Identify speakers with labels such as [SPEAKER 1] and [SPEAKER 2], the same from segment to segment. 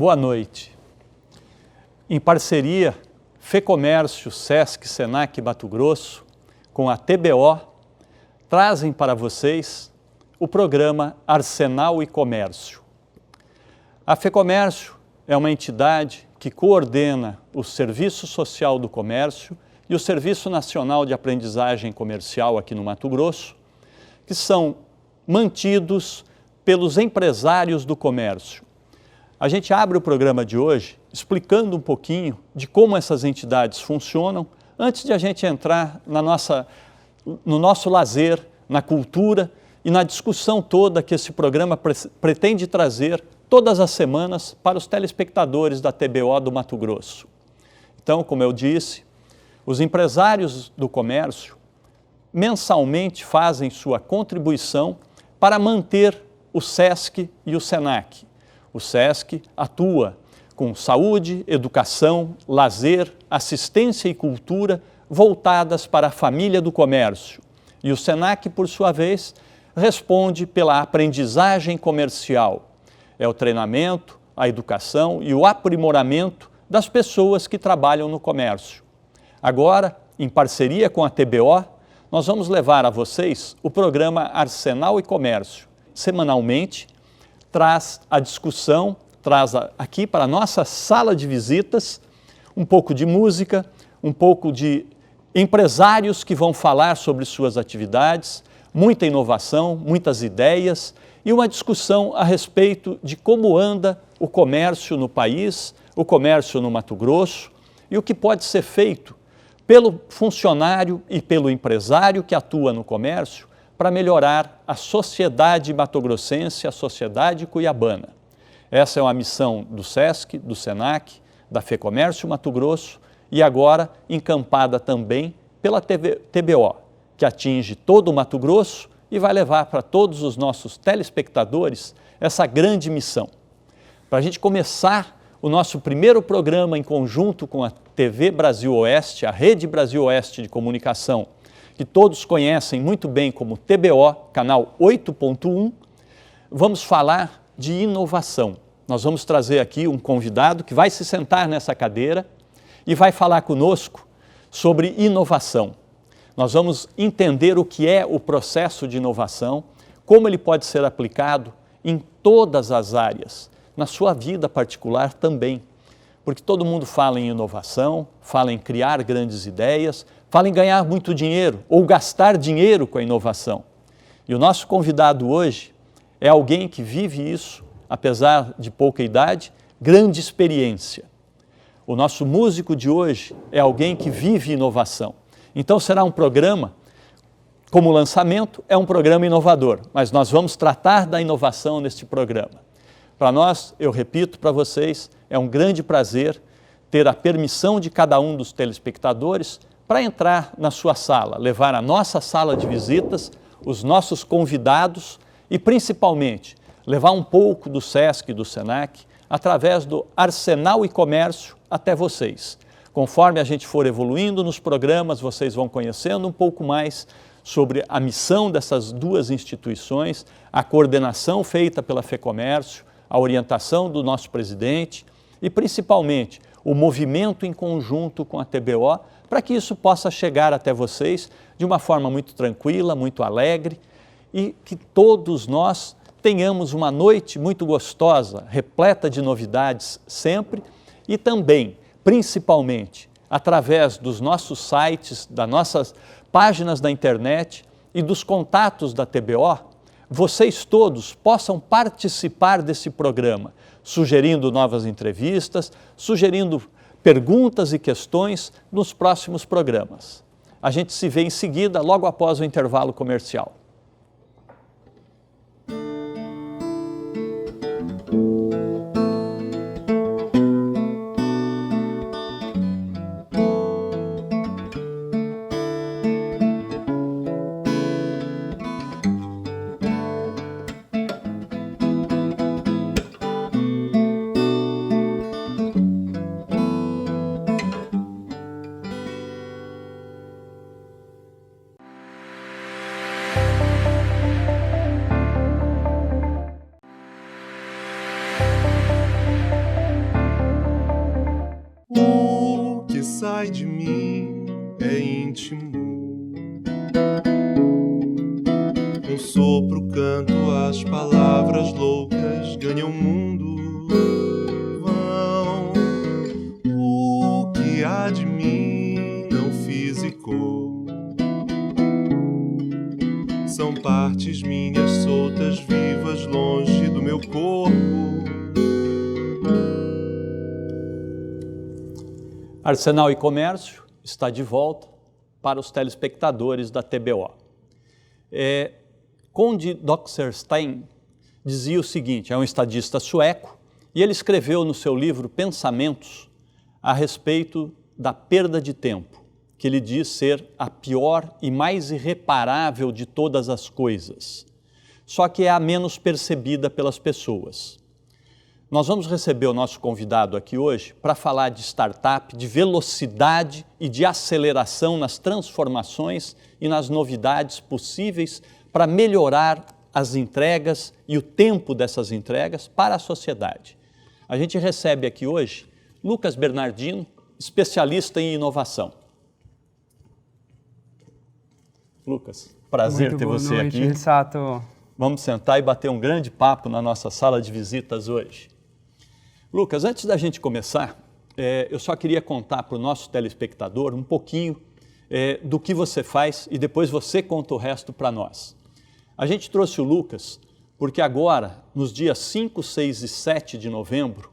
[SPEAKER 1] Boa noite. Em parceria FEComércio, Sesc, Senac Mato Grosso, com a TBO, trazem para vocês o programa Arsenal e Comércio. A FEComércio é uma entidade que coordena o Serviço Social do Comércio e o Serviço Nacional de Aprendizagem Comercial aqui no Mato Grosso, que são mantidos pelos empresários do comércio. A gente abre o programa de hoje explicando um pouquinho de como essas entidades funcionam, antes de a gente entrar no nosso lazer, na cultura e na discussão toda que esse programa pretende trazer todas as semanas para os telespectadores da TBO do Mato Grosso. Então, como eu disse, os empresários do comércio mensalmente fazem sua contribuição para manter o Sesc e o Senac. O Sesc atua com saúde, educação, lazer, assistência e cultura voltadas para a família do comércio. E o Senac, por sua vez, responde pela aprendizagem comercial. É o treinamento, a educação e o aprimoramento das pessoas que trabalham no comércio. Agora, em parceria com a TBO, nós vamos levar a vocês o programa Arsenal e Comércio. Semanalmente, traz a discussão, traz aqui para a nossa sala de visitas um pouco de música, um pouco de empresários que vão falar sobre suas atividades, muita inovação, muitas ideias e uma discussão a respeito de como anda o comércio no país, o comércio no Mato Grosso e o que pode ser feito pelo funcionário e pelo empresário que atua no comércio para melhorar a sociedade matogrossense, a sociedade cuiabana. Essa é uma missão do Sesc, do Senac, da FEComércio Mato Grosso e agora encampada também pela TBO, que atinge todo o Mato Grosso e vai levar para todos os nossos telespectadores essa grande missão. Para a gente começar o nosso primeiro programa em conjunto com a TV Brasil Oeste, a Rede Brasil Oeste de Comunicação, que todos conhecem muito bem como TBO, canal 8.1, vamos falar de inovação. Nós vamos trazer aqui um convidado que vai se sentar nessa cadeira e vai falar conosco sobre inovação. Nós vamos entender o que é o processo de inovação, como ele pode ser aplicado em todas as áreas, na sua vida particular também. Porque todo mundo fala em inovação, fala em criar grandes ideias, fala em ganhar muito dinheiro ou gastar dinheiro com a inovação. E o nosso convidado hoje é alguém que vive isso, apesar de pouca idade, grande experiência. O nosso músico de hoje é alguém que vive inovação. Então será um programa, como lançamento, é um programa inovador, mas nós vamos tratar da inovação neste programa. Para nós, eu repito para vocês, é um grande prazer ter a permissão de cada um dos telespectadores para entrar na sua sala, levar a nossa sala de visitas, os nossos convidados e, principalmente, levar um pouco do Sesc e do Senac através do Arsenal e Comércio até vocês. Conforme a gente for evoluindo nos programas, vocês vão conhecendo um pouco mais sobre a missão dessas duas instituições, a coordenação feita pela FEComércio, a orientação do nosso presidente e, principalmente, o movimento em conjunto com a TBO para que isso possa chegar até vocês de uma forma muito tranquila, muito alegre e que todos nós tenhamos uma noite muito gostosa, repleta de novidades sempre e também, principalmente, através dos nossos sites, das nossas páginas da internet e dos contatos da TBO, vocês todos possam participar desse programa, sugerindo novas entrevistas, sugerindo perguntas e questões nos próximos programas. A gente se vê em seguida, logo após o intervalo comercial.
[SPEAKER 2] sai de mim é íntimo. Um sopro, canto, as palavras loucas ganham mundo. Vão, o que há de mim não físico. São partes minhas soltas, vivas, longe do meu corpo.
[SPEAKER 1] Arsenal e Comércio está de volta para os telespectadores da TBO. Conde Doxerstein dizia o seguinte, é um estadista sueco, e ele escreveu no seu livro Pensamentos a respeito da perda de tempo, que ele diz ser a pior e mais irreparável de todas as coisas, só que é a menos percebida pelas pessoas. Nós vamos receber o nosso convidado aqui hoje para falar de startup, de velocidade e de aceleração nas transformações e nas novidades possíveis para melhorar as entregas e o tempo dessas entregas para a sociedade. A gente recebe aqui hoje Lucas Bernardino, especialista em inovação. Lucas, prazer ter você aqui.
[SPEAKER 3] Muito boa noite, Rissato.
[SPEAKER 1] Vamos sentar e bater um grande papo na nossa sala de visitas hoje. Lucas, antes da gente começar, eu só queria contar para o nosso telespectador um pouquinho do que você faz e depois você conta o resto para nós. A gente trouxe o Lucas porque agora, nos dias 5, 6 e 7 de novembro,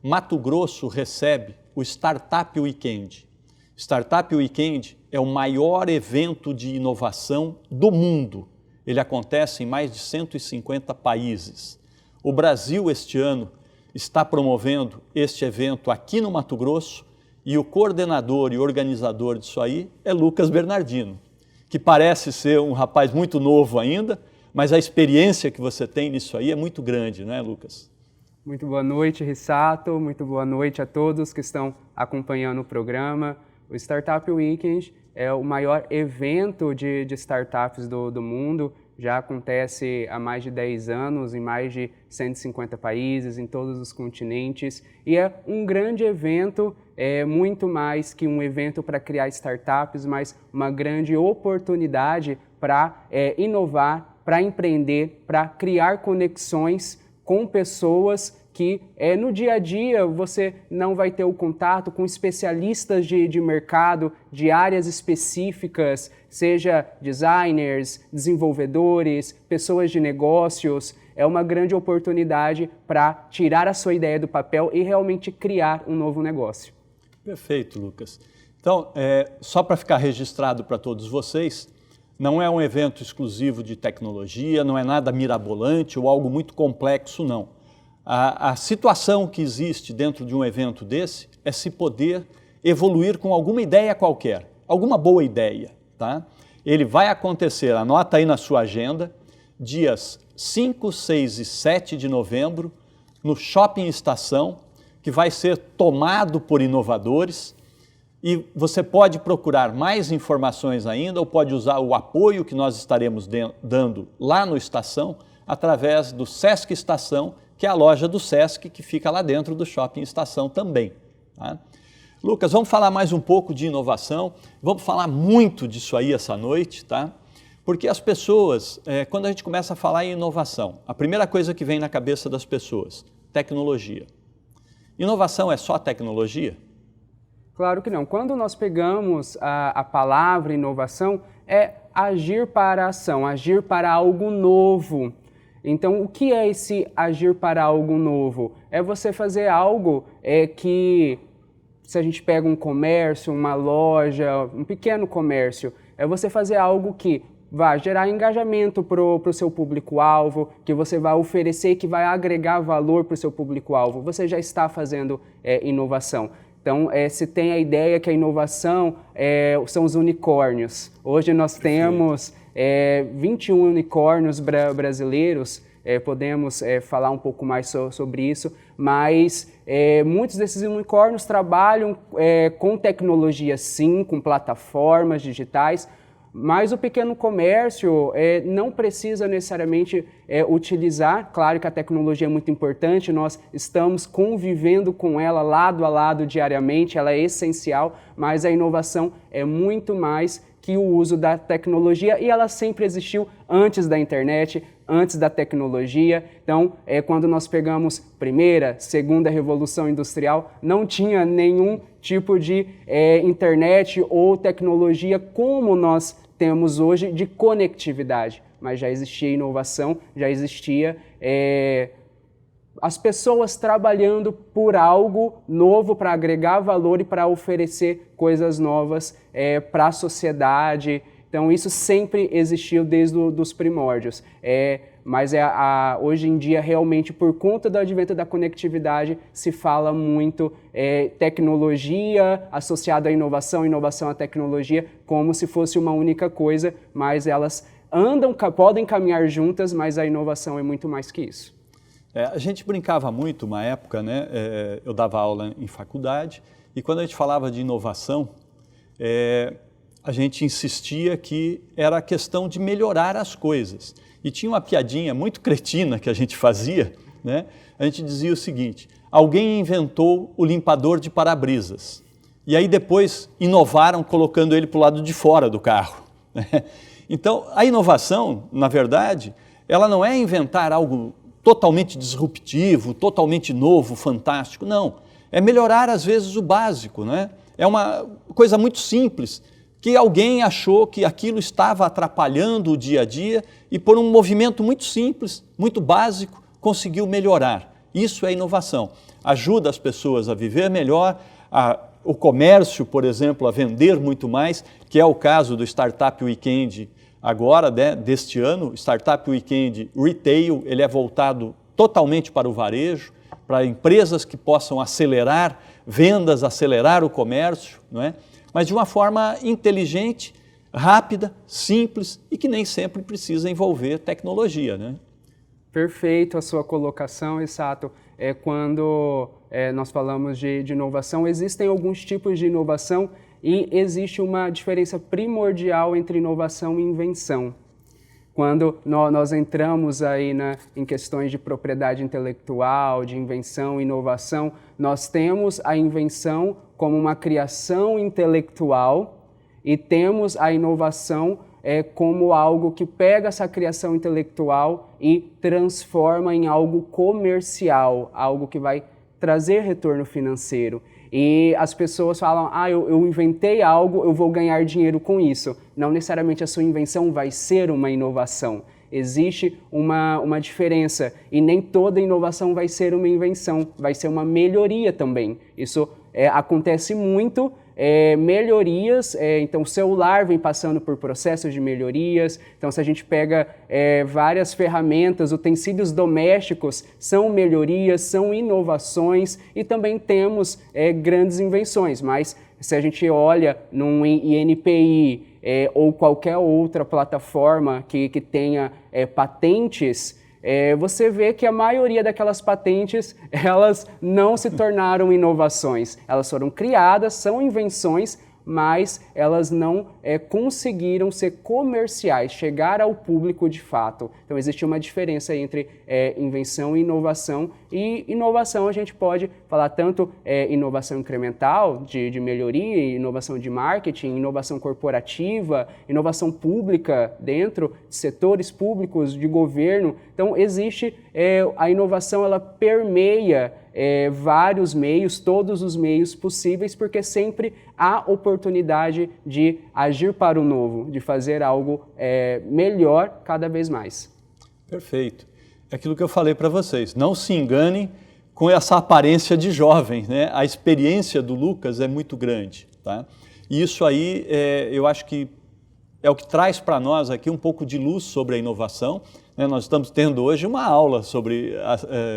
[SPEAKER 1] Mato Grosso recebe o Startup Weekend. Startup Weekend é o maior evento de inovação do mundo. Ele acontece em mais de 150 países. O Brasil, este ano, está promovendo este evento aqui no Mato Grosso e o coordenador e organizador disso aí é Lucas Bernardino, que parece ser um rapaz muito novo ainda, mas a experiência que você tem nisso aí é muito grande, não é, Lucas?
[SPEAKER 3] Muito boa noite, Rissato. Muito boa noite a todos que estão acompanhando o programa. O Startup Weekend é o maior evento de startups do mundo. Já acontece há mais de 10 anos, em mais de 150 países, em todos os continentes. E é um grande evento, muito mais que um evento para criar startups, mas uma grande oportunidade para inovar, para empreender, para criar conexões com pessoas que no dia a dia você não vai ter o contato com especialistas de mercado, de áreas específicas, seja designers, desenvolvedores, pessoas de negócios. É uma grande oportunidade para tirar a sua ideia do papel e realmente criar um novo negócio.
[SPEAKER 1] Perfeito, Lucas. Então, só para ficar registrado para todos vocês, não é um evento exclusivo de tecnologia, não é nada mirabolante ou algo muito complexo, não. A situação que existe dentro de um evento desse é se poder evoluir com alguma ideia qualquer, alguma boa ideia, tá? Ele vai acontecer, anota aí na sua agenda, dias 5, 6 e 7 de novembro, no Shopping Estação, que vai ser tomado por inovadores, e você pode procurar mais informações ainda ou pode usar o apoio que nós estaremos dando lá no Estação através do Sesc Estação, que é a loja do Sesc que fica lá dentro do Shopping Estação também. Tá? Lucas, vamos falar mais um pouco de inovação, vamos falar muito disso aí essa noite, tá? Porque as pessoas, quando a gente começa a falar em inovação, a primeira coisa que vem na cabeça das pessoas, tecnologia. Inovação é só tecnologia?
[SPEAKER 3] Claro que não. Quando nós pegamos a palavra inovação, é agir para a ação, agir para algo novo. Então, o que é esse agir para algo novo? É você fazer algo que, se a gente pega um comércio, uma loja, um pequeno comércio, é você fazer algo que vai gerar engajamento para o seu público-alvo, que você vai oferecer, que vai agregar valor para o seu público-alvo. Você já está fazendo inovação. Então, se tem a ideia que a inovação são os unicórnios. Hoje nós temos 21 unicórnios brasileiros, podemos falar um pouco mais sobre isso, mas muitos desses unicórnios trabalham com tecnologia sim, com plataformas digitais, Mas o pequeno comércio não precisa necessariamente utilizar, claro que a tecnologia é muito importante, nós estamos convivendo com ela lado a lado diariamente, ela é essencial, mas a inovação é muito mais que o uso da tecnologia e ela sempre existiu antes da internet, antes da tecnologia. Então, quando nós pegamos primeira, segunda revolução industrial, não tinha nenhum tipo de internet ou tecnologia como nós temos hoje de conectividade, mas já existia inovação, já existia as pessoas trabalhando por algo novo para agregar valor e para oferecer coisas novas para a sociedade. Então isso sempre existiu desde os primórdios. Mas hoje em dia, realmente, por conta do advento da conectividade, se fala muito tecnologia associada à inovação, inovação à tecnologia, como se fosse uma única coisa, mas elas podem caminhar juntas, mas a inovação é muito mais que isso.
[SPEAKER 1] A gente brincava muito uma época, né? Eu dava aula em faculdade, e quando a gente falava de inovação, a gente insistia que era a questão de melhorar as coisas. E tinha uma piadinha muito cretina que a gente fazia, né? A gente dizia o seguinte: alguém inventou o limpador de para-brisas. E aí depois inovaram colocando ele para o lado de fora do carro. Então, a inovação, na verdade, ela não é inventar algo totalmente disruptivo, totalmente novo, fantástico. Não, é melhorar às vezes o básico, né? É uma coisa muito simples, que alguém achou que aquilo estava atrapalhando o dia a dia e por um movimento muito simples, muito básico, conseguiu melhorar. Isso é inovação. Ajuda as pessoas a viver melhor, o comércio, por exemplo, a vender muito mais, que é o caso do Startup Weekend agora, né, deste ano. Startup Weekend Retail, ele é voltado totalmente para o varejo, para empresas que possam acelerar vendas, acelerar o comércio, não é? Mas de uma forma inteligente, rápida, simples e que nem sempre precisa envolver tecnologia, né?
[SPEAKER 3] Perfeito a sua colocação, Rissato. Quando nós falamos de inovação, existem alguns tipos de inovação e existe uma diferença primordial entre inovação e invenção. Quando nós entramos aí em questões de propriedade intelectual, de invenção e inovação, nós temos a invenção como uma criação intelectual e temos a inovação como algo que pega essa criação intelectual e transforma em algo comercial, algo que vai trazer retorno financeiro. E as pessoas falam, eu inventei algo, eu vou ganhar dinheiro com isso. Não necessariamente a sua invenção vai ser uma inovação. Existe uma diferença e nem toda inovação vai ser uma invenção, vai ser uma melhoria também. Isso acontece muito, melhorias, então o celular vem passando por processos de melhorias, então se a gente pega várias ferramentas, utensílios domésticos são melhorias, são inovações e também temos grandes invenções, mas se a gente olha num INPI ou qualquer outra plataforma que tenha patentes, você vê que a maioria daquelas patentes, elas não se tornaram inovações. Elas foram criadas, são invenções, mas elas não conseguiram ser comerciais, chegar ao público de fato. Então existe uma diferença entre invenção e inovação. E inovação a gente pode falar tanto inovação incremental, de melhoria, inovação de marketing, inovação corporativa, inovação pública dentro de setores públicos, de governo. Então existe a inovação, ela permeia vários meios, todos os meios possíveis, porque sempre há oportunidade de agir para o novo, de fazer algo melhor cada vez mais.
[SPEAKER 1] Perfeito. É aquilo que eu falei para vocês, não se enganem com essa aparência de jovem, né? A experiência do Lucas é muito grande, tá? E isso aí eu acho que é o que traz para nós aqui um pouco de luz sobre a inovação. Nós estamos tendo hoje uma aula sobre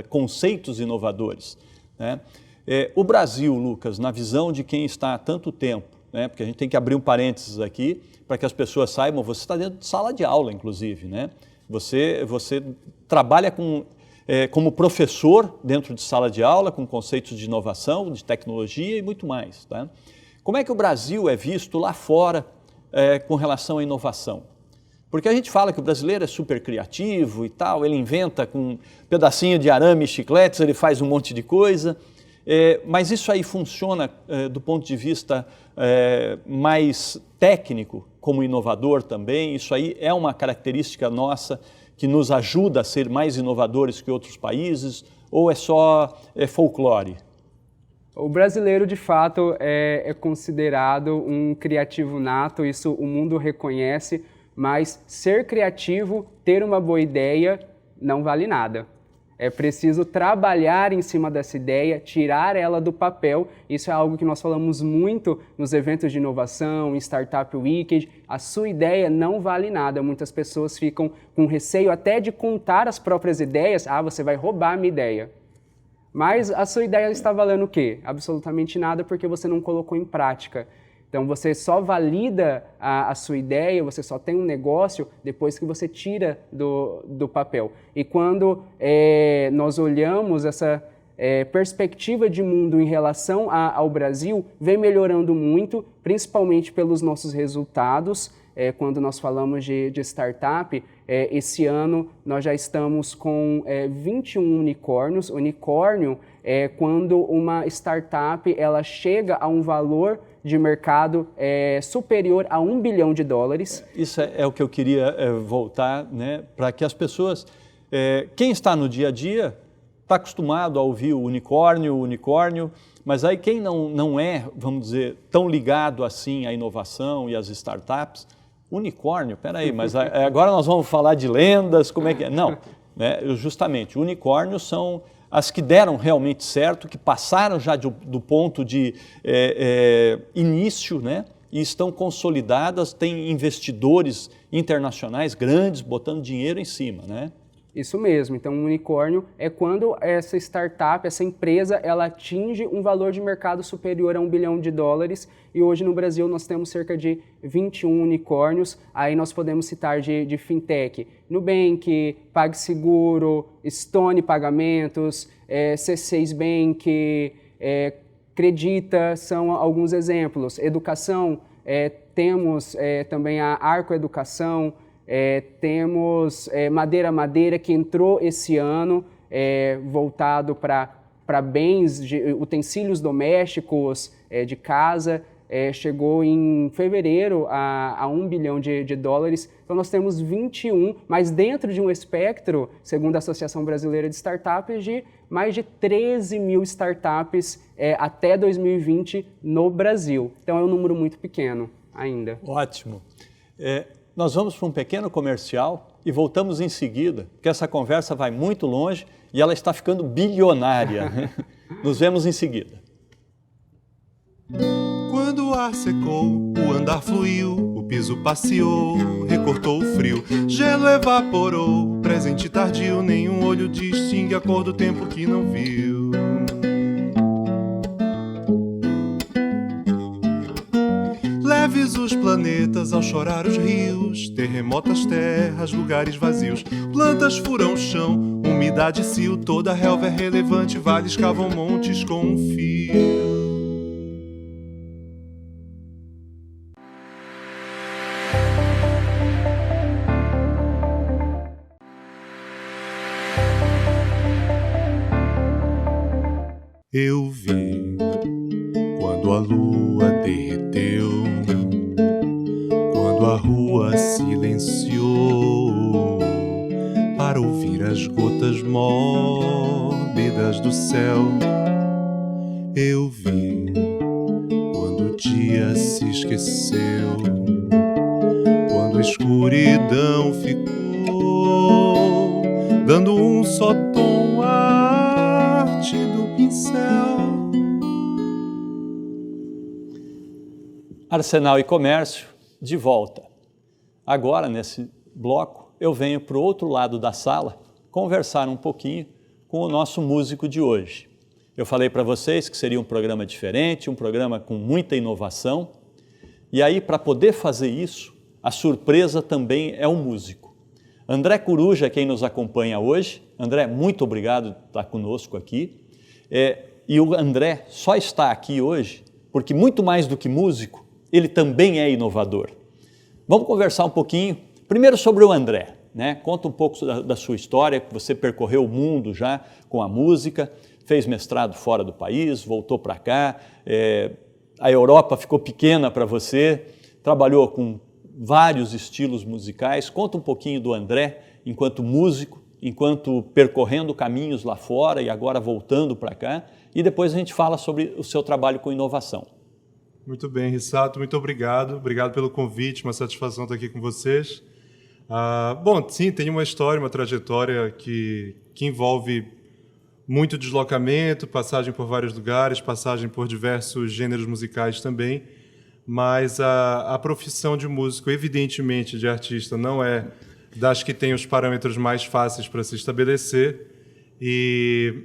[SPEAKER 1] conceitos inovadores, né? O Brasil, Lucas, na visão de quem está há tanto tempo, né? Porque a gente tem que abrir um parênteses aqui para que as pessoas saibam, você está dentro de sala de aula, inclusive, né? Você trabalha como professor dentro de sala de aula, com conceitos de inovação, de tecnologia e muito mais, tá? Como é que o Brasil é visto lá fora com relação à inovação? Porque a gente fala que o brasileiro é super criativo e tal, ele inventa com um pedacinho de arame e chicletes, ele faz um monte de coisa, mas isso aí funciona do ponto de vista mais técnico, como inovador também? Isso aí é uma característica nossa que nos ajuda a ser mais inovadores que outros países, ou é só folclore?
[SPEAKER 3] O brasileiro, de fato, é considerado um criativo nato, isso o mundo reconhece, mas ser criativo, ter uma boa ideia, não vale nada. É preciso trabalhar em cima dessa ideia, tirar ela do papel. Isso é algo que nós falamos muito nos eventos de inovação, em Startup Weekend. A sua ideia não vale nada. Muitas pessoas ficam com receio até de contar as próprias ideias. Ah, você vai roubar a minha ideia. Mas a sua ideia está valendo o quê? Absolutamente nada, porque você não colocou em prática. Então, você só valida a sua ideia, você só tem um negócio depois que você tira do papel. E quando nós olhamos essa perspectiva de mundo em relação ao Brasil, vem melhorando muito, principalmente pelos nossos resultados. Quando nós falamos de startup, esse ano nós já estamos com 21 unicórnios. Unicórnio é quando uma startup ela chega a um valor de mercado superior a $1 bilhão.
[SPEAKER 1] Isso é o que eu queria voltar, né, para que as pessoas, quem está no dia a dia, está acostumado a ouvir o unicórnio, mas aí quem não é, vamos dizer, tão ligado assim à inovação e às startups, unicórnio, peraí, mas agora nós vamos falar de lendas, como é que é? Não, né, justamente, unicórnios são as que deram realmente certo, que passaram já do ponto de início, né, e estão consolidadas, têm investidores internacionais grandes botando dinheiro em cima, né?
[SPEAKER 3] Isso mesmo. Então, um unicórnio é quando essa startup, essa empresa, ela atinge um valor de mercado superior a $1 bilhão. E hoje no Brasil nós temos cerca de 21 unicórnios. Aí nós podemos citar de fintech, Nubank, PagSeguro, Stone Pagamentos, C6 Bank, Credita, são alguns exemplos. Educação, temos também a Arco Educação, temos Madeira, que entrou esse ano, voltado para bens, utensílios domésticos de casa, chegou em fevereiro a $1 bilhão. Então nós temos 21, mas dentro de um espectro, segundo a Associação Brasileira de Startups, de mais de 13 mil startups até 2020 no Brasil. Então é um número muito pequeno ainda.
[SPEAKER 1] Ótimo. Nós vamos para um pequeno comercial e voltamos em seguida, porque essa conversa vai muito longe e ela está ficando bilionária. Nos vemos em seguida.
[SPEAKER 2] Quando o ar secou, o andar fluiu, o piso passeou, recortou o frio, gelo evaporou, presente tardio, nenhum olho distingue a cor do tempo que não viu. Leves os planetas ao chorar os rios, terremotas terras, lugares vazios, plantas furam o chão, umidade cio, toda a relva é relevante, vales cavam montes com um fio. Eu vi quando a lua derreteu, quando a rua silenciou, para ouvir as gotas mórbidas do céu. Eu vi quando o dia se esqueceu, quando a escuridão ficou, dando um só tom à arte do pincel.
[SPEAKER 1] Arsenal e Comércio, de volta. Agora, nesse bloco, eu venho para o outro lado da sala conversar um pouquinho com o nosso músico de hoje. Eu falei para vocês que seria um programa diferente, um programa com muita inovação. E aí, para poder fazer isso, a surpresa também é um músico. André Coruja é quem nos acompanha hoje. André, muito obrigado por estar conosco aqui. E o André só está aqui hoje porque, muito mais do que músico, ele também é inovador. Vamos conversar um pouquinho, primeiro sobre o André, né? Conta um pouco da sua história, que você percorreu o mundo já com a música, fez mestrado fora do país, voltou para cá, a Europa ficou pequena para você, trabalhou com vários estilos musicais. Conta um pouquinho do André enquanto músico, enquanto percorrendo caminhos lá fora e agora voltando para cá, e depois a gente fala sobre o seu trabalho com inovação.
[SPEAKER 2] Muito bem, Rissato, muito obrigado. Obrigado pelo convite, uma satisfação estar aqui com vocês. Bom, sim, tem uma história, uma trajetória que envolve muito deslocamento, passagem por vários lugares, passagem por diversos gêneros musicais também, mas a profissão de músico, evidentemente, de artista, não é das que tem os parâmetros mais fáceis para se estabelecer, e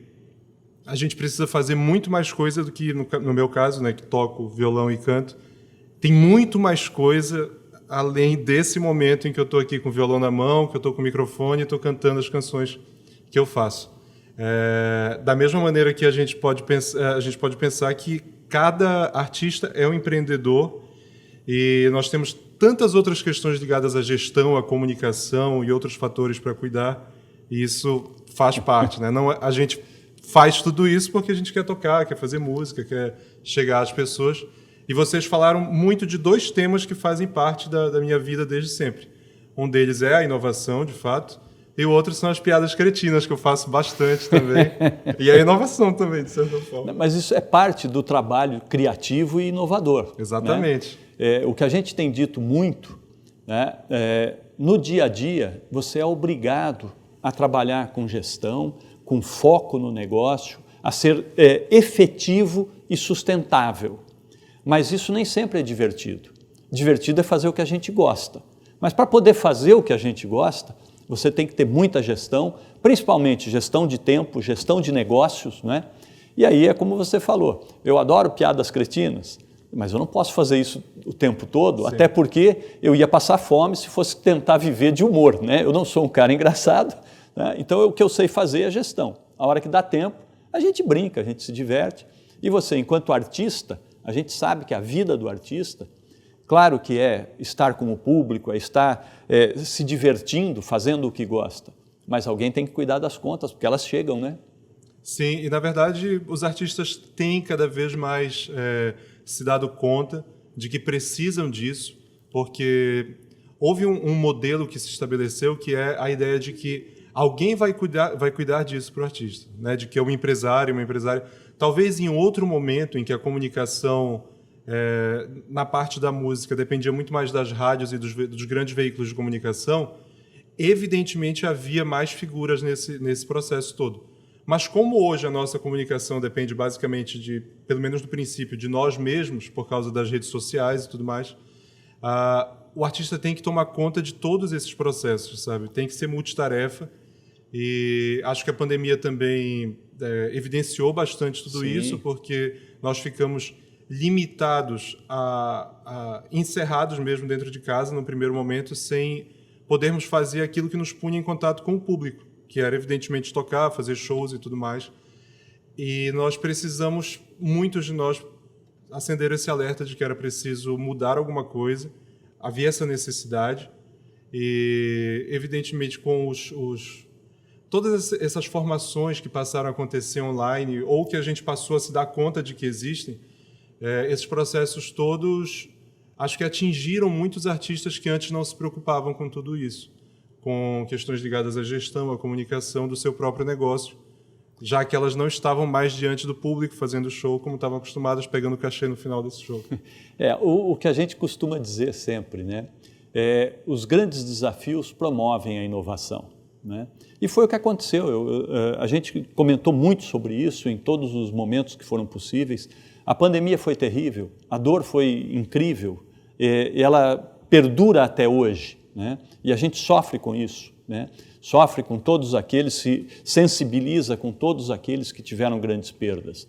[SPEAKER 2] a gente precisa fazer muito mais coisa do que, no meu caso, né, que toco violão e canto, tem muito mais coisa além desse momento em que eu estou aqui com o violão na mão, que eu estou com o microfone e estou cantando as canções que eu faço. Da mesma maneira que a gente pode pensar que cada artista é um empreendedor, e nós temos tantas outras questões ligadas à gestão, à comunicação e outros fatores para cuidar, e isso faz parte, né? Não, a gente faz tudo isso porque a gente quer tocar, quer fazer música, quer chegar às pessoas. E vocês falaram muito de dois temas que fazem parte da minha vida desde sempre. Um deles é a inovação, de fato, e o outro são as piadas cretinas, que eu faço bastante também. E a inovação também, de certa forma.
[SPEAKER 1] Mas isso é parte do trabalho criativo e inovador.
[SPEAKER 2] Exatamente.
[SPEAKER 1] Né? O que a gente tem dito muito, né, no dia a dia, você é obrigado a trabalhar com gestão, com foco no negócio, a ser efetivo e sustentável. Mas isso nem sempre é divertido. Divertido é fazer o que a gente gosta. Mas para poder fazer o que a gente gosta, você tem que ter muita gestão, principalmente gestão de tempo, gestão de negócios, né? E aí é como você falou, eu adoro piadas cretinas, mas eu não posso fazer isso o tempo todo, sim, até porque eu ia passar fome se fosse tentar viver de humor, né? Eu não sou um cara engraçado, né? Então o que eu sei fazer é gestão. A hora que dá tempo, a gente brinca, a gente se diverte. E você, enquanto artista, a gente sabe que a vida do artista, claro que é estar com o público, é estar se divertindo, fazendo o que gosta, mas alguém tem que cuidar das contas, porque elas chegam, né?
[SPEAKER 2] Sim, e na verdade os artistas têm cada vez mais se dado conta de que precisam disso, porque houve um modelo que se estabeleceu, que é a ideia de que alguém vai cuidar disso para o artista, né? De que é um empresário, uma empresária. Talvez em outro momento em que a comunicação na parte da música dependia muito mais das rádios e dos grandes veículos de comunicação, evidentemente havia mais figuras nesse processo todo. Mas como hoje a nossa comunicação depende basicamente pelo menos do princípio, de nós mesmos, por causa das redes sociais e tudo mais, o artista tem que tomar conta de todos esses processos, sabe? Tem que ser multitarefa, e acho que a pandemia também evidenciou bastante tudo, sim, isso, porque nós ficamos limitados encerrados mesmo dentro de casa no primeiro momento, sem podermos fazer aquilo que nos punha em contato com o público, que era evidentemente tocar, fazer shows e tudo mais. E nós precisamos, muitos de nós, acender esse alerta de que era preciso mudar alguma coisa, havia essa necessidade, e evidentemente com todas essas formações que passaram a acontecer online, ou que a gente passou a se dar conta de que existem, esses processos todos, acho que atingiram muitos artistas que antes não se preocupavam com tudo isso, com questões ligadas à gestão, à comunicação do seu próprio negócio, já que elas não estavam mais diante do público fazendo show como estavam acostumadas, pegando cachê no final desse show.
[SPEAKER 1] O que a gente costuma dizer sempre, né? Os grandes desafios promovem a inovação, né? E foi o que aconteceu. A gente comentou muito sobre isso em todos os momentos que foram possíveis. A pandemia foi terrível, a dor foi incrível, e ela perdura até hoje, né? E a gente sofre com isso, né? Sofre com todos aqueles, se sensibiliza com todos aqueles que tiveram grandes perdas.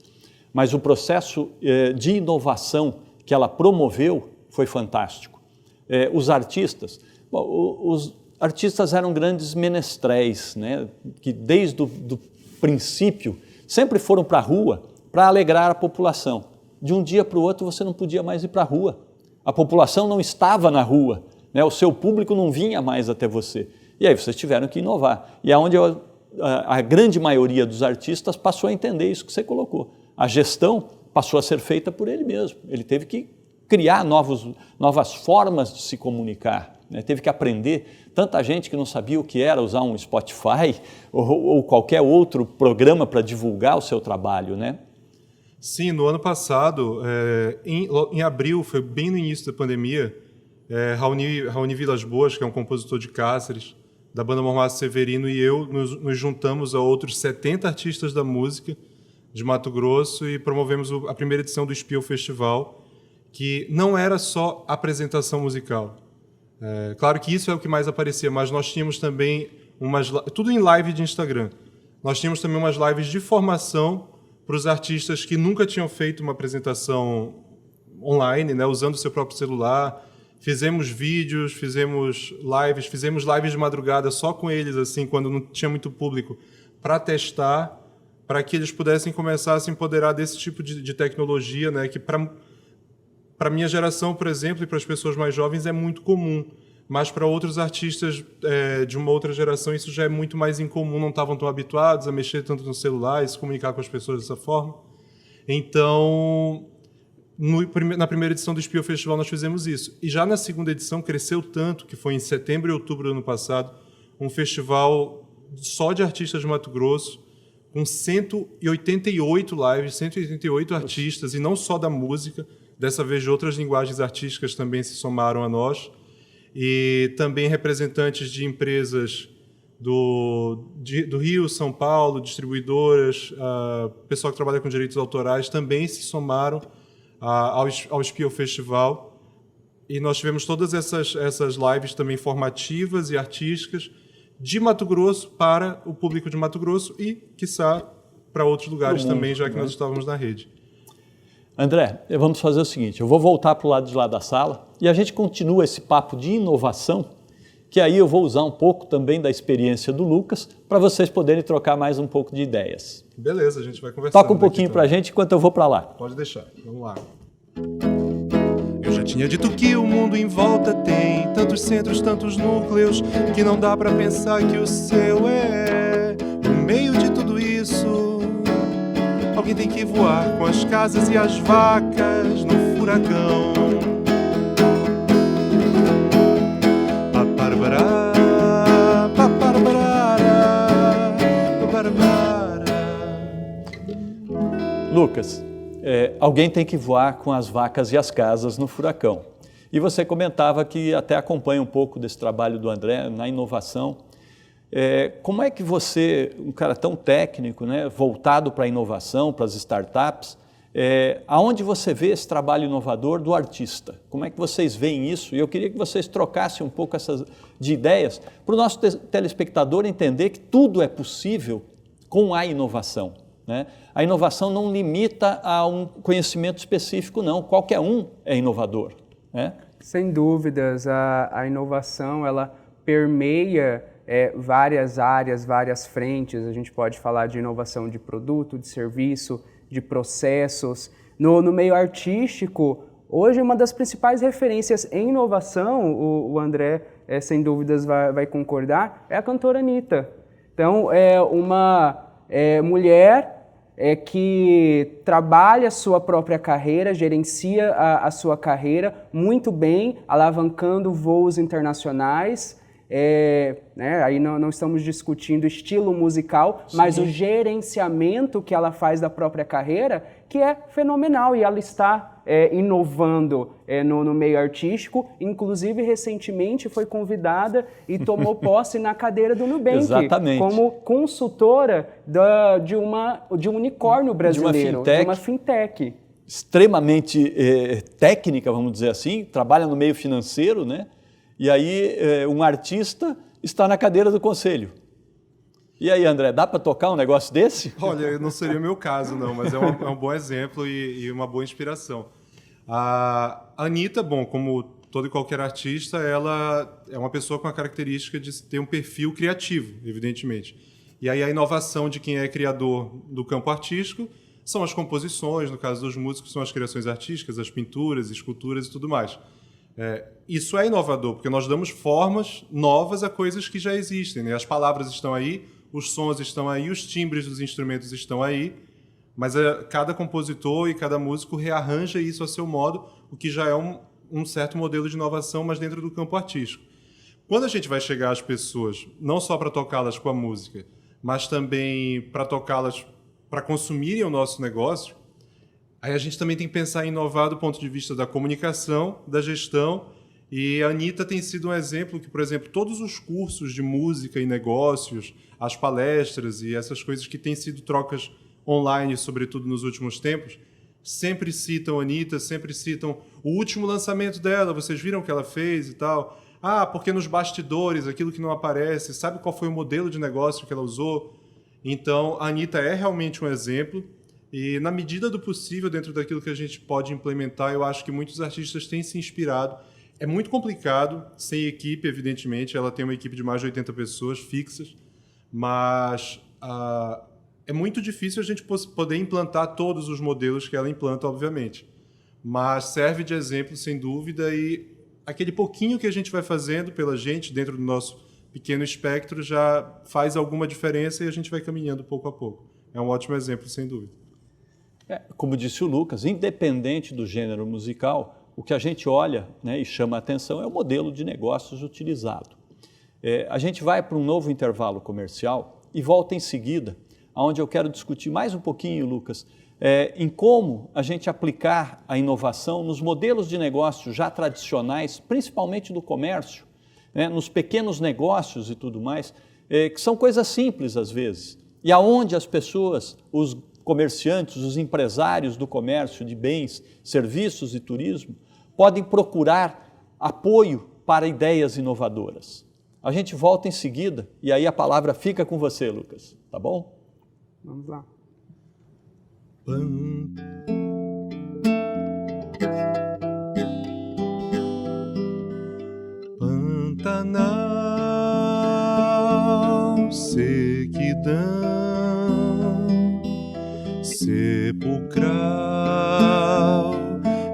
[SPEAKER 1] Mas o processo de inovação que ela promoveu foi fantástico. Os artistas eram grandes menestréis, né? Que desde o princípio sempre foram para a rua para alegrar a população. De um dia para o outro você não podia mais ir para a rua. A população não estava na rua, né? O seu público não vinha mais até você. E aí vocês tiveram que inovar. E é onde a grande maioria dos artistas passou a entender isso que você colocou. A gestão passou a ser feita por ele mesmo. Ele teve que criar novas formas de se comunicar, né? Teve que aprender. Tanta gente que não sabia o que era usar um Spotify ou qualquer outro programa para divulgar o seu trabalho, né?
[SPEAKER 2] Sim, no ano passado, em abril, foi bem no início da pandemia, Raoni Vilas Boas, que é um compositor de Cáceres, da banda Mormaço Severino, e eu nos juntamos a outros 70 artistas da música de Mato Grosso e promovemos a primeira edição do Spiel Festival, que não era só apresentação musical. Claro que isso é o que mais aparecia, mas nós tínhamos também tudo em live de Instagram. Nós tínhamos também umas lives de formação para os artistas que nunca tinham feito uma apresentação online, né, usando o seu próprio celular. Fizemos vídeos, fizemos lives de madrugada só com eles, assim, quando não tinha muito público, para testar, para que eles pudessem começar a se empoderar desse tipo de tecnologia, né, que para a minha geração, por exemplo, e para as pessoas mais jovens é muito comum, mas para outros artistas de uma outra geração isso já é muito mais incomum, não estavam tão habituados a mexer tanto no celular e se comunicar com as pessoas dessa forma. Então, na primeira edição do Spiel Festival nós fizemos isso. E já na segunda edição cresceu tanto, que foi em setembro e outubro do ano passado, um festival só de artistas de Mato Grosso, com 188 lives, 188 artistas, e não só da música, dessa vez de outras linguagens artísticas também se somaram a nós, e também representantes de empresas do Rio, São Paulo, distribuidoras, pessoal que trabalha com direitos autorais, também se somaram ao Spiel Festival. E nós tivemos todas essas lives também formativas e artísticas de Mato Grosso para o público de Mato Grosso e, quiçá, para outros lugares também, já que nós estávamos na rede.
[SPEAKER 1] André, vamos fazer o seguinte, eu vou voltar para o lado de lá da sala e a gente continua esse papo de inovação, que aí eu vou usar um pouco também da experiência do Lucas para vocês poderem trocar mais um pouco de ideias.
[SPEAKER 2] Beleza, a gente vai conversar.
[SPEAKER 1] Toca um pouquinho para a gente enquanto eu vou para lá.
[SPEAKER 2] Pode deixar, vamos lá. Eu já tinha dito que o mundo em volta tem tantos centros, tantos núcleos, que não dá para pensar que o seu é no meio de tudo isso. Alguém tem que voar com as casas e as vacas no furacão.
[SPEAKER 1] Lucas, alguém tem que voar com as vacas e as casas no furacão. E você comentava que até acompanha um pouco desse trabalho do André na inovação. Como é que você, um cara tão técnico, né, voltado para a inovação, para as startups, aonde você vê esse trabalho inovador do artista? Como é que vocês veem isso? E eu queria que vocês trocassem um pouco de ideias para o nosso telespectador entender que tudo é possível com a inovação, né? A inovação não limita a um conhecimento específico, não. Qualquer um é inovador, né?
[SPEAKER 3] Sem dúvidas, a inovação ela permeia várias áreas, várias frentes. A gente pode falar de inovação de produto, de serviço, de processos. No meio artístico, hoje uma das principais referências em inovação, o André sem dúvidas vai concordar, é a cantora Anitta. Então, é uma mulher que trabalha a sua própria carreira, gerencia a sua carreira muito bem, alavancando voos internacionais. Aí não estamos discutindo estilo musical, sim, mas o gerenciamento que ela faz da própria carreira, que é fenomenal, e ela está inovando no meio artístico. Inclusive, recentemente foi convidada e tomou posse na cadeira do Nubank.
[SPEAKER 1] Exatamente.
[SPEAKER 3] Como consultora de um unicórnio brasileiro, de uma fintech.
[SPEAKER 1] Extremamente técnica, vamos dizer assim, trabalha no meio financeiro, né? E aí um artista está na cadeira do conselho. E aí, André, dá para tocar um negócio desse?
[SPEAKER 2] Olha, não seria o meu caso, não, mas é um bom exemplo e uma boa inspiração. A Anitta, bom, como todo e qualquer artista, ela é uma pessoa com a característica de ter um perfil criativo, evidentemente. E aí a inovação de quem é criador do campo artístico são as composições, no caso dos músicos, são as criações artísticas, as pinturas, esculturas e tudo mais. Isso é inovador, porque nós damos formas novas a coisas que já existem, né? As palavras estão aí, os sons estão aí, os timbres dos instrumentos estão aí, mas cada compositor e cada músico rearranja isso a seu modo, o que já é um certo modelo de inovação, mas dentro do campo artístico. Quando a gente vai chegar às pessoas, não só para tocá-las com a música, mas também para tocá-las, para consumirem o nosso negócio, aí a gente também tem que pensar em inovar do ponto de vista da comunicação, da gestão. E a Anitta tem sido um exemplo que, por exemplo, todos os cursos de música e negócios, as palestras e essas coisas que têm sido trocas online, sobretudo nos últimos tempos, sempre citam a Anitta, sempre citam o último lançamento dela, vocês viram o que ela fez e tal. Porque nos bastidores, aquilo que não aparece, sabe qual foi o modelo de negócio que ela usou? Então, a Anitta é realmente um exemplo. E, na medida do possível, dentro daquilo que a gente pode implementar, eu acho que muitos artistas têm se inspirado. É muito complicado, sem equipe, evidentemente. Ela tem uma equipe de mais de 80 pessoas fixas, mas é muito difícil a gente poder implantar todos os modelos que ela implanta, obviamente. Mas serve de exemplo, sem dúvida, e aquele pouquinho que a gente vai fazendo pela gente, dentro do nosso pequeno espectro, já faz alguma diferença e a gente vai caminhando pouco a pouco. É um ótimo exemplo, sem dúvida.
[SPEAKER 1] Como disse o Lucas, independente do gênero musical, o que a gente olha, né, e chama a atenção é o modelo de negócios utilizado. A gente vai para um novo intervalo comercial e volta em seguida, onde eu quero discutir mais um pouquinho, Lucas, em como a gente aplicar a inovação nos modelos de negócio já tradicionais, principalmente do comércio, né, nos pequenos negócios e tudo mais, que são coisas simples às vezes, e aonde as pessoas, os comerciantes, os empresários do comércio de bens, serviços e turismo, podem procurar apoio para ideias inovadoras. A gente volta em seguida e aí a palavra fica com você, Lucas, tá bom?
[SPEAKER 3] Vamos lá.
[SPEAKER 2] Pantanal, sequidão, sepulcral,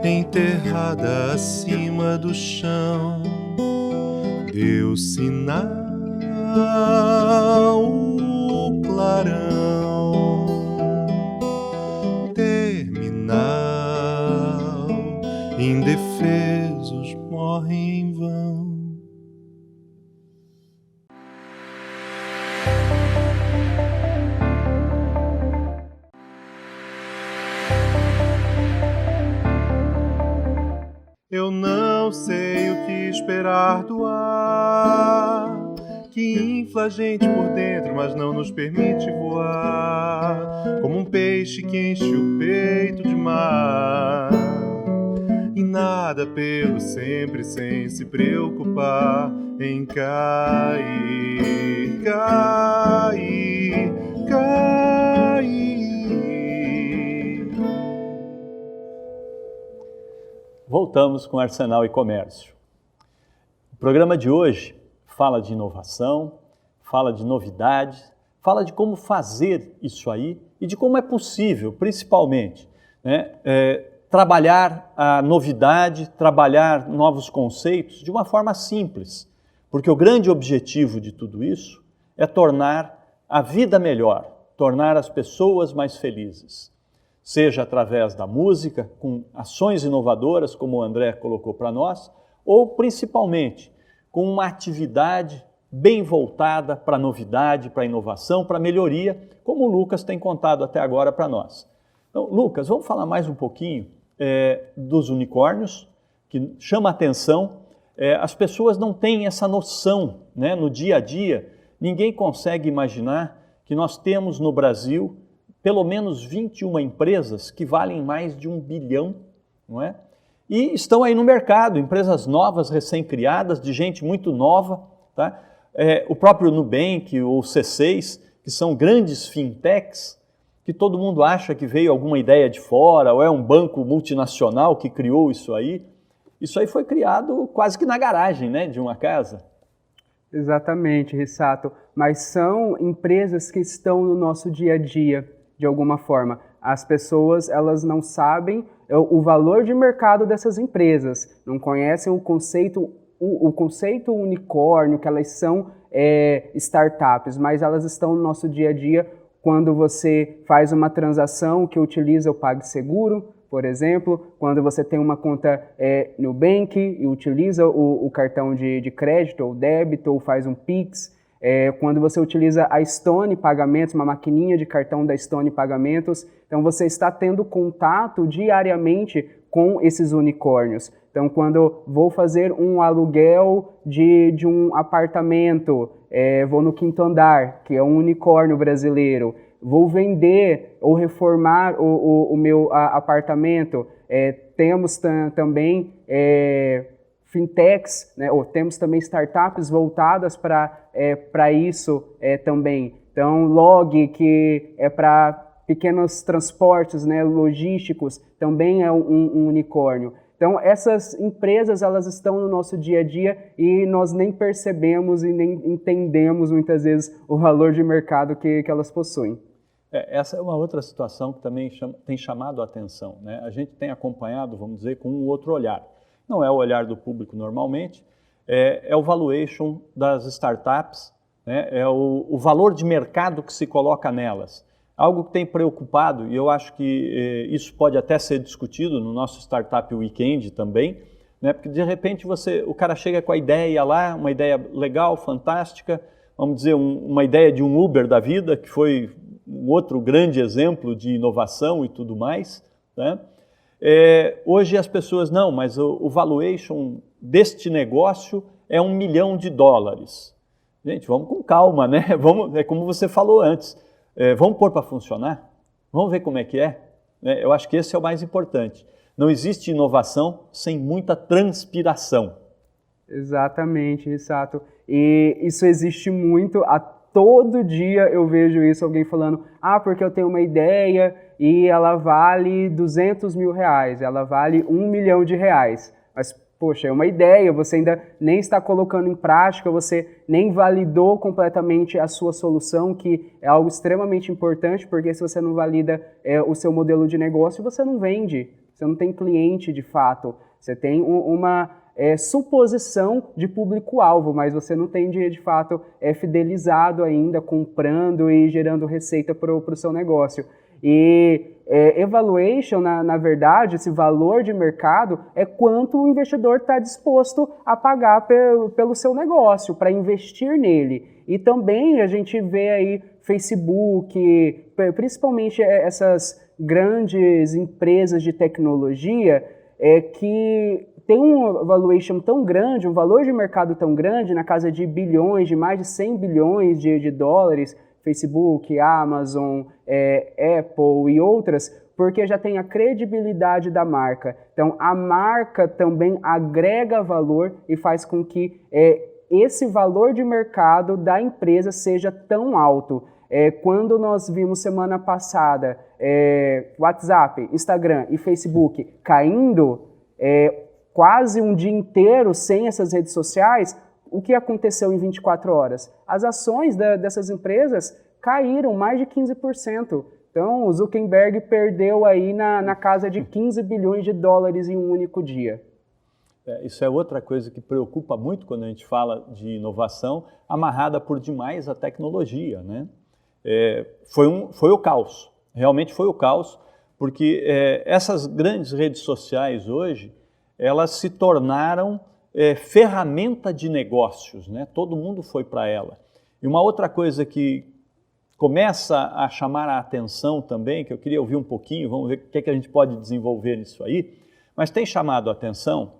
[SPEAKER 2] enterrada acima do chão, deu sinal o clarão, terminal, indefesos morrem em vão. Eu não sei o que esperar do ar, que infla a gente por dentro, mas não nos permite voar, como um peixe que enche o peito de mar, e nada pelo sempre sem se preocupar em cair, cair, cair.
[SPEAKER 1] Voltamos com Arsenal e Comércio. O programa de hoje fala de inovação, fala de novidades, fala de como fazer isso aí e de como é possível, principalmente, né, trabalhar a novidade, trabalhar novos conceitos de uma forma simples, porque o grande objetivo de tudo isso é tornar a vida melhor, tornar as pessoas mais felizes. Seja através da música, com ações inovadoras, como o André colocou para nós, ou principalmente com uma atividade bem voltada para a novidade, para a inovação, para a melhoria, como o Lucas tem contado até agora para nós. Então, Lucas, vamos falar mais um pouquinho dos unicórnios, que chama a atenção. As pessoas não têm essa noção, né? No dia a dia, ninguém consegue imaginar que nós temos no Brasil pelo menos 21 empresas que valem mais de 1 bilhão, não é? E estão aí no mercado, empresas novas, recém-criadas, de gente muito nova, tá? O próprio Nubank ou C6, que são grandes fintechs, que todo mundo acha que veio alguma ideia de fora, ou é um banco multinacional que criou isso aí. Isso aí foi criado quase que na garagem, né, de uma casa.
[SPEAKER 3] Exatamente, Rissato. Mas são empresas que estão no nosso dia a dia, de alguma forma. As pessoas, elas não sabem o valor de mercado dessas empresas, não conhecem o conceito unicórnio, que elas são startups, mas elas estão no nosso dia a dia quando você faz uma transação que utiliza o PagSeguro, por exemplo, quando você tem uma conta Nubank e utiliza o cartão de crédito ou débito ou faz um Pix, quando você utiliza a Stone Pagamentos, uma maquininha de cartão da Stone Pagamentos, então você está tendo contato diariamente com esses unicórnios. Então, quando vou fazer um aluguel de um apartamento, vou no quinto andar, que é um unicórnio brasileiro, vou vender ou reformar o meu apartamento, temos também fintechs, né, ou temos também startups voltadas para isso também. Então, Log, que é para pequenos transportes, né, logísticos, também é um unicórnio. Então, essas empresas, elas estão no nosso dia a dia e nós nem percebemos e nem entendemos, muitas vezes, o valor de mercado que elas possuem.
[SPEAKER 1] Essa é uma outra situação que também tem chamado a atenção, né? A gente tem acompanhado, vamos dizer, com um outro olhar. Não é o olhar do público normalmente, é o valuation das startups, né? É o valor de mercado que se coloca nelas. Algo que tem preocupado, e eu acho que isso pode até ser discutido no nosso Startup Weekend também, né? Porque de repente o cara chega com a ideia lá, uma ideia legal, fantástica, vamos dizer, uma ideia de um Uber da vida, que foi um outro grande exemplo de inovação e tudo mais, né? Hoje as pessoas, não, mas o valuation deste negócio é $1 milhão. Gente, vamos com calma, né? É como você falou antes, vamos pôr para funcionar? Vamos ver como é que é? Eu acho que esse é o mais importante. Não existe inovação sem muita transpiração.
[SPEAKER 3] Exatamente, Rissato. E isso existe muito. Todo dia eu vejo isso, alguém falando, porque eu tenho uma ideia e ela vale R$200 mil, ela vale R$1 milhão. Mas, poxa, é uma ideia, você ainda nem está colocando em prática, você nem validou completamente a sua solução, que é algo extremamente importante, porque se você não valida o seu modelo de negócio, você não vende, você não tem cliente de fato, você tem uma suposição de público-alvo, mas você não tem de fato fidelizado ainda, comprando e gerando receita para o seu negócio. E evaluation, na verdade, esse valor de mercado é quanto o investidor está disposto a pagar pelo seu negócio, para investir nele. E também a gente vê aí Facebook, principalmente essas grandes empresas de tecnologia, que tem um valuation tão grande, um valor de mercado tão grande, na casa de bilhões, de mais de 100 bilhões de dólares, Facebook, Amazon, Apple e outras, porque já tem a credibilidade da marca. Então, a marca também agrega valor e faz com que esse valor de mercado da empresa seja tão alto. Quando nós vimos semana passada WhatsApp, Instagram e Facebook caindo, quase um dia inteiro sem essas redes sociais, o que aconteceu em 24 horas? As ações dessas empresas caíram mais de 15%. Então, o Zuckerberg perdeu aí na casa de 15 bilhões de dólares em um único dia.
[SPEAKER 1] Isso é outra coisa que preocupa muito quando a gente fala de inovação, amarrada por demais à tecnologia, né? Foi o caos, realmente foi o caos, porque essas grandes redes sociais hoje, elas se tornaram ferramenta de negócios, né? Todo mundo foi para ela. E uma outra coisa que começa a chamar a atenção também, que eu queria ouvir um pouquinho, vamos ver o que é que a gente pode desenvolver nisso aí, mas tem chamado a atenção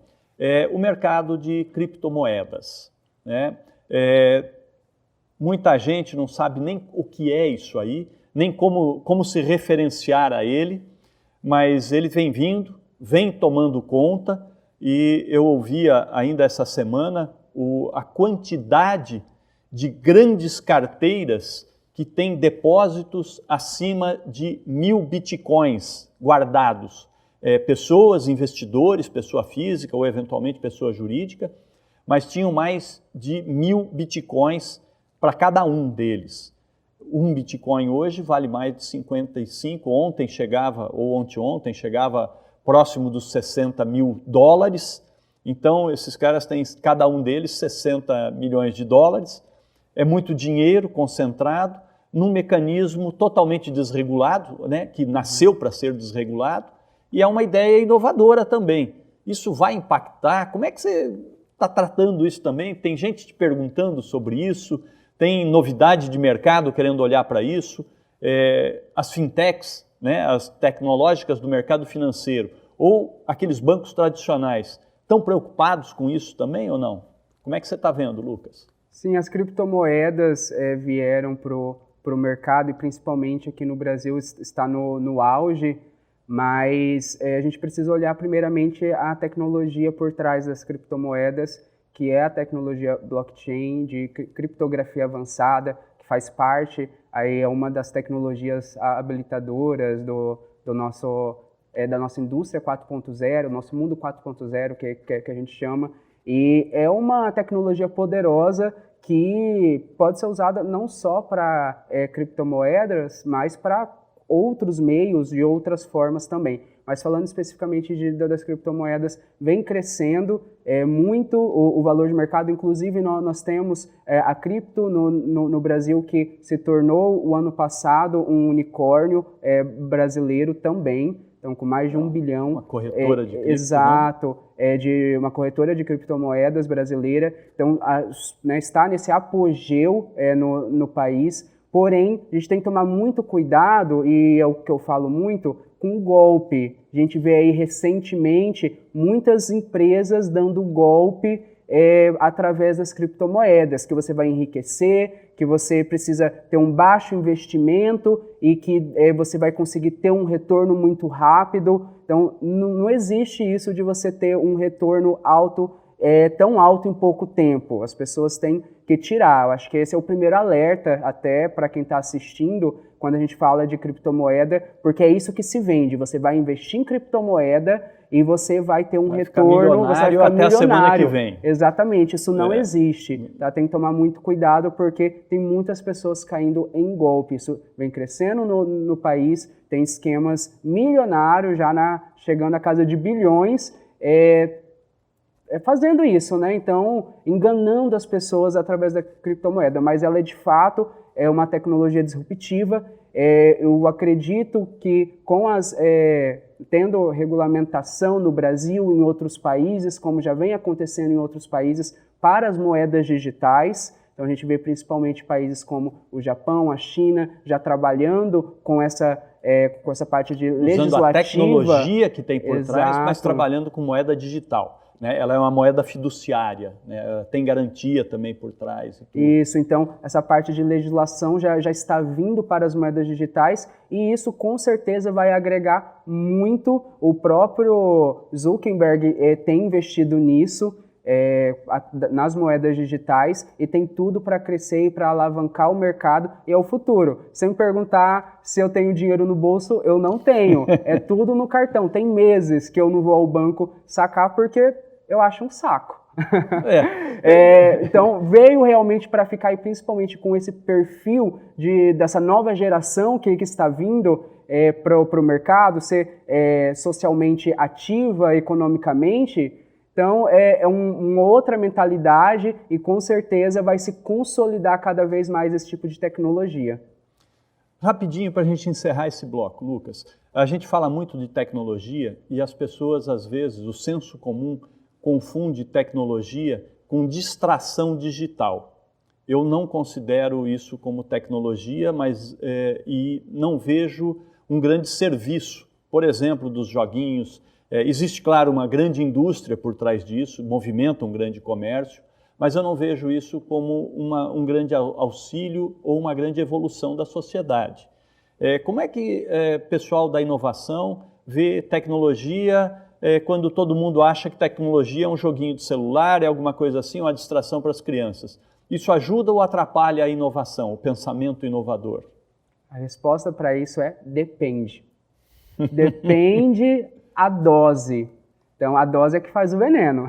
[SPEAKER 1] o mercado de criptomoedas, né? Muita gente não sabe nem o que é isso aí, nem como se referenciar a ele, mas ele vem vindo, vem tomando conta, e eu ouvia ainda essa semana a quantidade de grandes carteiras que têm depósitos acima de 1.000 bitcoins guardados. Pessoas, investidores, pessoa física ou eventualmente pessoa jurídica, mas tinham mais de 1.000 bitcoins para cada um deles. Um bitcoin hoje vale mais de 55, ontem chegava, ou anteontem chegava próximo dos 60 mil dólares. Então, esses caras têm, cada um deles, 60 milhões de dólares. É muito dinheiro concentrado num mecanismo totalmente desregulado, né, que nasceu para ser desregulado, e é uma ideia inovadora também. Isso vai impactar? Como é que você está tratando isso também? Tem gente te perguntando sobre isso? Tem novidade de mercado querendo olhar para isso? As fintechs, né, as tecnológicas do mercado financeiro, ou aqueles bancos tradicionais, estão preocupados com isso também ou não? Como é que você está vendo, Lucas?
[SPEAKER 3] Sim, as criptomoedas vieram para o mercado e principalmente aqui no Brasil está no auge, mas a gente precisa olhar primeiramente a tecnologia por trás das criptomoedas, que é a tecnologia blockchain de criptografia avançada, que faz parte, aí é uma das tecnologias habilitadoras da nossa indústria 4.0, nosso mundo 4.0, que a gente chama, e é uma tecnologia poderosa que pode ser usada não só para criptomoedas, mas para outros meios e outras formas também. Mas falando especificamente das criptomoedas, vem crescendo muito o valor de mercado. Inclusive, nós temos a cripto no Brasil, que se tornou, o ano passado, um unicórnio brasileiro também. Então, com mais de 1 bilhão.
[SPEAKER 1] Uma corretora de cripto,
[SPEAKER 3] exato, de uma corretora de criptomoedas brasileira. Então, está nesse apogeu no país. Porém, a gente tem que tomar muito cuidado, e é o que eu falo muito, com o golpe. A gente vê aí recentemente muitas empresas dando golpe através das criptomoedas, que você vai enriquecer, que você precisa ter um baixo investimento e que você vai conseguir ter um retorno muito rápido. Então, não existe isso de você ter um retorno alto, tão alto em pouco tempo. As pessoas têm que tirar. Eu acho que esse é o primeiro alerta até para quem está assistindo quando a gente fala de criptomoeda, porque é isso que se vende. Você vai investir em criptomoeda e você vai ter um retorno, você vai ficar
[SPEAKER 1] até
[SPEAKER 3] milionário.
[SPEAKER 1] A semana que vem.
[SPEAKER 3] Exatamente, isso não existe. Tá? Tem que tomar muito cuidado porque tem muitas pessoas caindo em golpe. Isso vem crescendo no país, tem esquemas milionários já chegando à casa de bilhões, fazendo isso, né? Então, enganando as pessoas através da criptomoeda, mas ela de fato é uma tecnologia disruptiva. Eu acredito que tendo regulamentação no Brasil e em outros países, como já vem acontecendo em outros países, para as moedas digitais, então a gente vê principalmente países como o Japão, a China, já trabalhando com essa parte de legislativa.
[SPEAKER 1] Usando a tecnologia que tem por
[SPEAKER 3] Exato.
[SPEAKER 1] trás, mas trabalhando com moeda digital. Né? Ela é uma moeda fiduciária, né? Ela tem garantia também por trás.
[SPEAKER 3] Isso, então essa parte de legislação já está vindo para as moedas digitais e isso com certeza vai agregar muito. O próprio Zuckerberg tem investido nisso, nas moedas digitais, e tem tudo para crescer e para alavancar o mercado e é o futuro. Se me perguntar se eu tenho dinheiro no bolso, eu não tenho. É tudo no cartão. Tem meses que eu não vou ao banco sacar porque eu acho um saco. Então, veio realmente para ficar, e principalmente com esse perfil dessa nova geração que está vindo para o mercado, ser socialmente ativa economicamente. Então, é uma outra mentalidade e com certeza vai se consolidar cada vez mais esse tipo de tecnologia.
[SPEAKER 1] Rapidinho para a gente encerrar esse bloco, Lucas. A gente fala muito de tecnologia e as pessoas, às vezes, o senso comum confunde tecnologia com distração digital. Eu não considero isso como tecnologia, mas e não vejo um grande serviço, por exemplo, dos joguinhos. Existe, claro, uma grande indústria por trás disso, movimenta um grande comércio, mas eu não vejo isso como um grande auxílio ou uma grande evolução da sociedade. Como é que o pessoal da inovação vê tecnologia quando todo mundo acha que tecnologia é um joguinho de celular, é alguma coisa assim, uma distração para as crianças? Isso ajuda ou atrapalha a inovação, o pensamento inovador?
[SPEAKER 3] A resposta para isso é depende. Depende a dose. Então, a dose é que faz o veneno.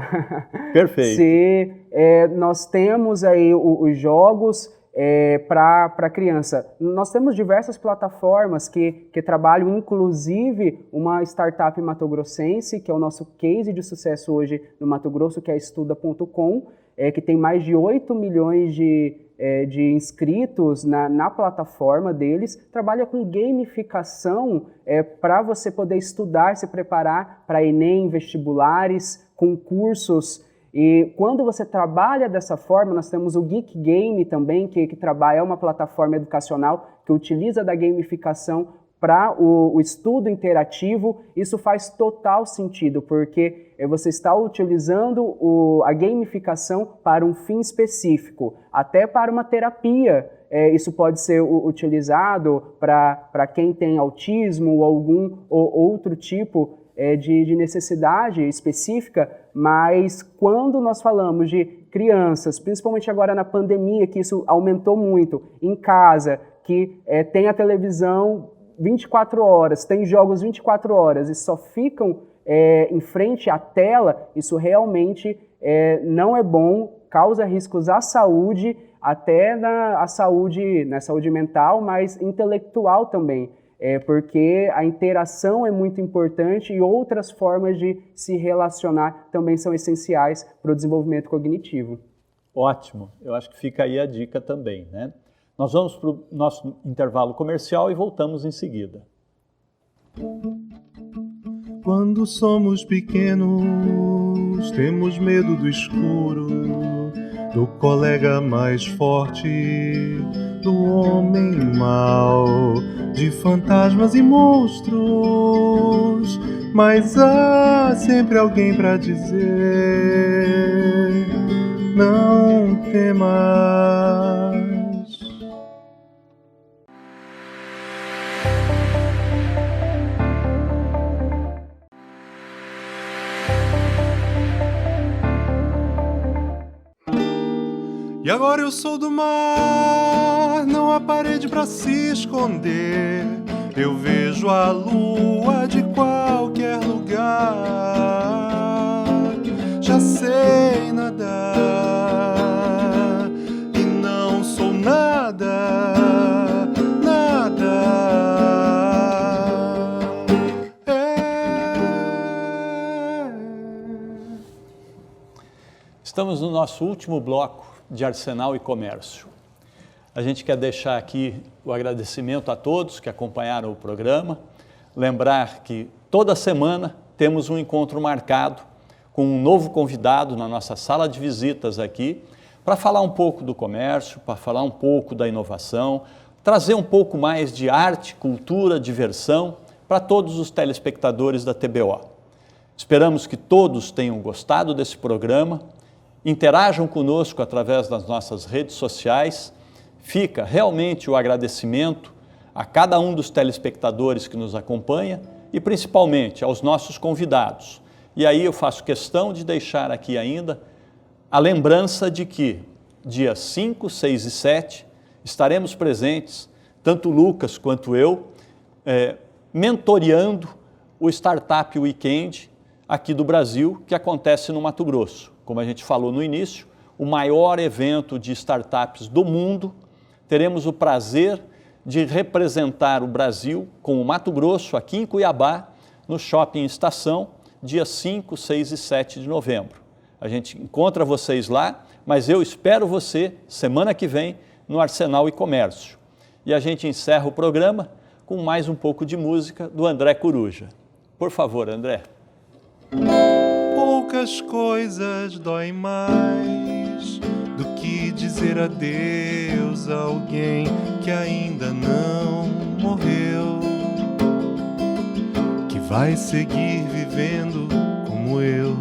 [SPEAKER 1] Perfeito.
[SPEAKER 3] Se nós temos aí os jogos para a criança. Nós temos diversas plataformas que trabalham, inclusive uma startup matogrossense, que é o nosso case de sucesso hoje no Mato Grosso, que é a Estuda.com, que tem mais de 8 milhões de inscritos na plataforma deles, trabalha com gamificação para você poder estudar, se preparar para Enem, vestibulares, concursos. E quando você trabalha dessa forma, nós temos o Geek Game também, que trabalha, é uma plataforma educacional que utiliza da gamificação para o estudo interativo. Isso faz total sentido, porque você está utilizando a gamificação para um fim específico, até para uma terapia. Isso pode ser utilizado para quem tem autismo ou algum outro tipo de necessidade específica, mas quando nós falamos de crianças, principalmente agora na pandemia, que isso aumentou muito, em casa, que tem a televisão 24 horas, tem jogos 24 horas e só ficam em frente à tela, isso realmente não é bom, causa riscos à saúde, até na saúde mental, mas intelectual também. Porque a interação é muito importante e outras formas de se relacionar também são essenciais para o desenvolvimento cognitivo.
[SPEAKER 1] Ótimo, eu acho que fica aí a dica também, né? Nós vamos para o nosso intervalo comercial e voltamos em seguida.
[SPEAKER 2] Quando somos pequenos, temos medo do escuro, do colega mais forte, do homem mau, de fantasmas e monstros, mas há sempre alguém pra dizer: não temas. E agora eu sou do mar, não há parede pra se esconder. Eu vejo a lua de qualquer lugar. Já sei nadar e não sou nada, nada.
[SPEAKER 1] Estamos no nosso último bloco de Arsenal e Comércio. A gente quer deixar aqui o agradecimento a todos que acompanharam o programa, lembrar que toda semana temos um encontro marcado com um novo convidado na nossa sala de visitas aqui, para falar um pouco do comércio, para falar um pouco da inovação, trazer um pouco mais de arte, cultura, diversão para todos os telespectadores da TBO. Esperamos que todos tenham gostado desse programa. Interajam conosco através das nossas redes sociais. Fica realmente o agradecimento a cada um dos telespectadores que nos acompanha e principalmente aos nossos convidados. E aí eu faço questão de deixar aqui ainda a lembrança de que dias 5, 6 e 7 estaremos presentes, tanto o Lucas quanto eu, mentoreando o Startup Weekend aqui do Brasil, que acontece no Mato Grosso. Como a gente falou no início, o maior evento de startups do mundo. Teremos o prazer de representar o Brasil com o Mato Grosso, aqui em Cuiabá, no Shopping Estação, dias 5, 6 e 7 de novembro. A gente encontra vocês lá, mas eu espero você semana que vem no Arsenal e Comércio. E a gente encerra o programa com mais um pouco de música do André Coruja. Por favor, André.
[SPEAKER 2] Poucas coisas doem mais do que dizer adeus a alguém que ainda não morreu, que vai seguir vivendo como eu.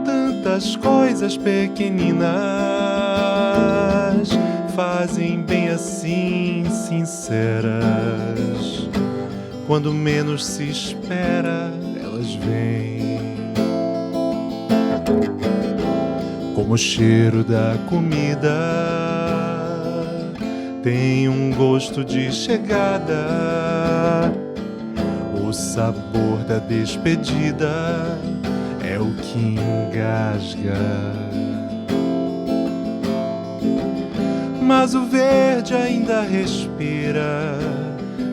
[SPEAKER 2] Tantas coisas pequeninas fazem bem assim, sinceras. Quando menos se espera, elas vêm. Como o cheiro da comida tem um gosto de chegada, o sabor da despedida é o que engasga. mas o verde ainda respira,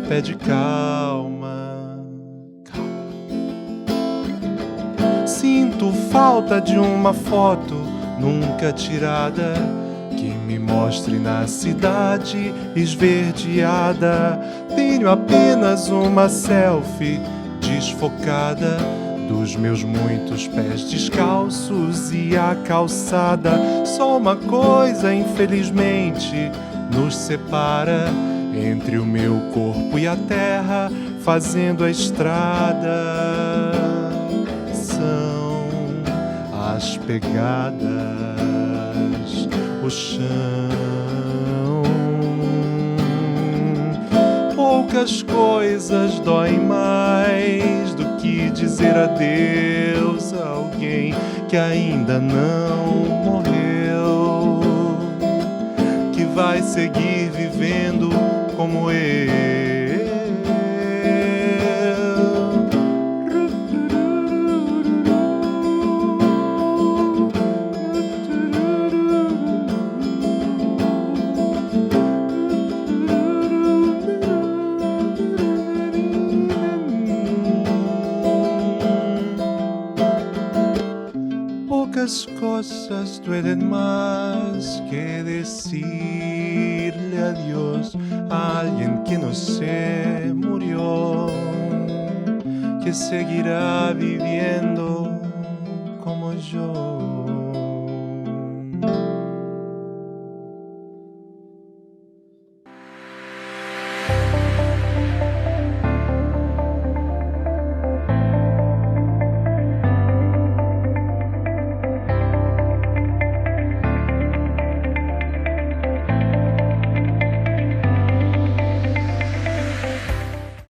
[SPEAKER 2] pede calma, calma. Sinto falta de uma foto nunca tirada que me mostre na cidade esverdeada. Tenho apenas uma selfie desfocada dos meus muitos pés descalços e a calçada. Só uma coisa, infelizmente, nos separa, entre o meu corpo e a terra, fazendo a estrada. São as pegadas, o chão. Poucas coisas doem mais do que dizer adeus a alguém que ainda não morreu, que vai seguir vivendo como eu. Pocas cosas duelen más que decirle adiós a alguien que no se murió, que seguirá viviendo como yo.